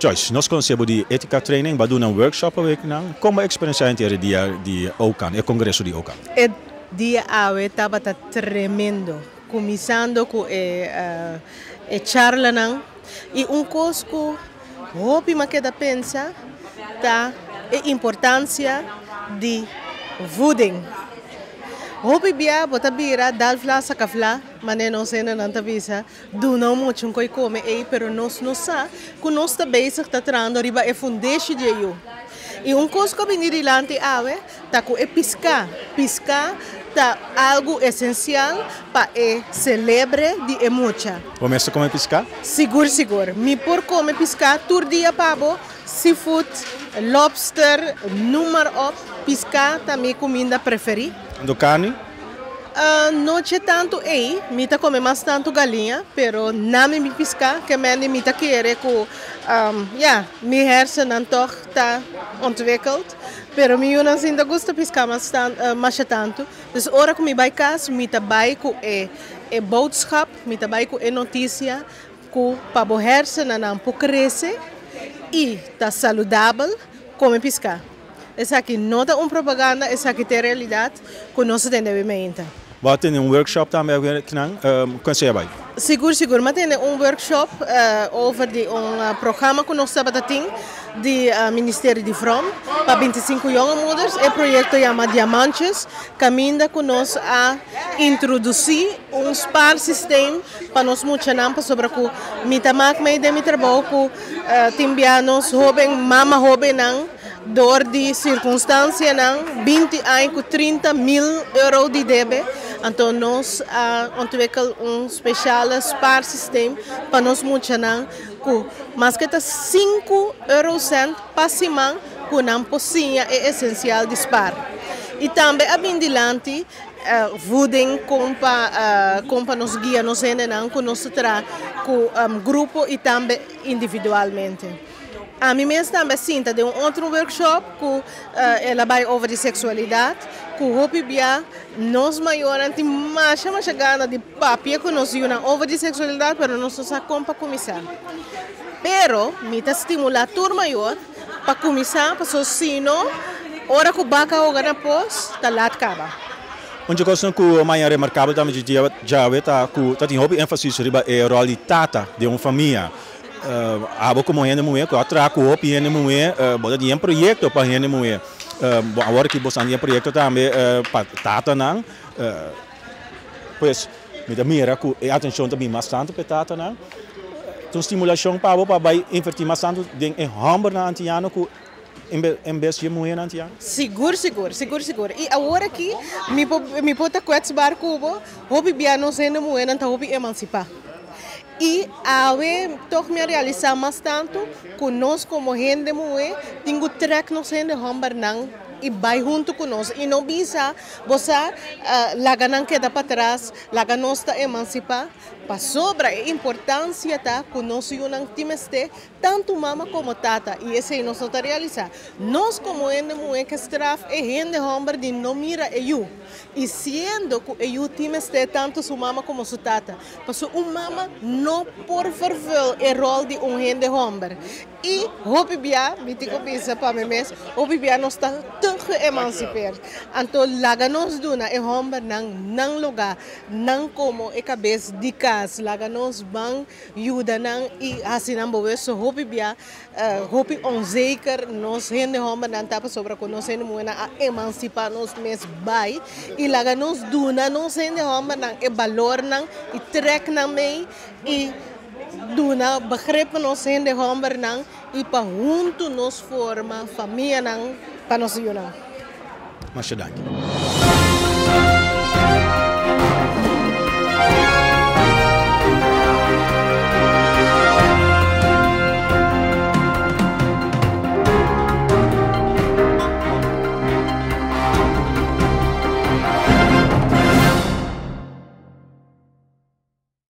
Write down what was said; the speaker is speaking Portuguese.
Joyce, nós conhecemos de ética training, vai dar um workshop a week não? Como a experiência inteira de OCAN, o congresso de OCAN? O dia estava tremendo, começando com a charla não, e coisa que hope me queda pensa tá a importância de voeding. Hope bia bota bira dal fla sakafla, mas não sei não tavisa, do não muito coi come pero nós não sa, que nós está bezig tá trando riba é fundeixe de eu. E coisa que vem dilante ave, tá com piscar, piscar tá algo essencial para celebre de emocha. Começa como piscar? Seguro. Me por come piscar, tur dia pabo, seafood, lobster, número op, piscar também comida preferida. Do carne? Não é tanto me tá come mais tanto galinha, pero não me piscar, que me tá querer que, me hersen não tá ontwikkeld, pero me não ainda gosta piscar mais tanto. Dus ora que me vai casa, me tá vai com boodschap, me tá vai com notícia, que para o hersen não pode crescer e tá saudável, come piscar. Essa aqui não é uma propaganda, essa aqui é a realidade que nós temos em mente. Vai ter workshop também, conhece vai? Seguro, mas tem workshop over programa que nós estamos tendo do Ministério de From para 25 jovens moeders. O projeto chama Diamantes, caminha que nós a introduzir spar sistema para nós mudar sobre que me tamak me de trabalho que timbianos jovem, mama jovem não door de circunstância não 20 anos com 30 mil euros de débito. Então nós ontwikkelen speciaal spaarsystem para nós mudar que mais que 5 eurocent para semana que não possível é essencial de spar. E também a bindilante voeding compa nos guia nos não que nós tra com grupo e também individualmente. A mim mesmo também sinto de outro workshop que ela vai over de sexualidade, que o hopi bia nós maiores tem mais gana de papia que nós usamos over de sexualidade, pero nós só para começar. Pero me está estimular turma maior para começar, para só sino hora que baca o gana pós tá lá acaba. Onde coisa que o mais remarcável também de já está que tem hobby ênfase riba é rol de tata de uma família. Abo como gente mulher, que atraco o gente mulher, bota de projeto para gente mulher. Agora que você tem projeto também para tata não, pois me dá mira que a atenção também mais tanto para tata não. Então estimulação para vai investir mais tanto em hamburger na antiano que em vez de mulher na antiano. Seguro. E agora que me pode quetzbar cubo, hobby bia não sendo mulher não tá hobby emancipar. E a toch me realizar mais tanto que nós como gente mulher temos track nos gente hambar não e vai junto conosco e não bisa você laga não queda para trás laga nós está emancipar para sobra a importância tá que nós não temos tanto mama como tata e esse nós está realizar nós como gente mulher que straf é gente hambar de não mira eu e sendo que eu temos tanto sua mama como sua tata porque mama não por vervul o rol de gente hambar e hopi bia me tico pensa para mim mesmo hopi bia nós está emancipar. Então, laga nos duna e homem não lugar, não como e cabeça de casa, laga nos bang ajuda não e assim não boa so hopi bia hopi onzeker nos gente homem não tapa sobre que nós gente moena a emancipar nos mes bai e laga nos duna nos gente homem não e valor não e trek não mei e duna begrepen nos gente homem não e para junto nos forma família não para nós unir. Mas dank.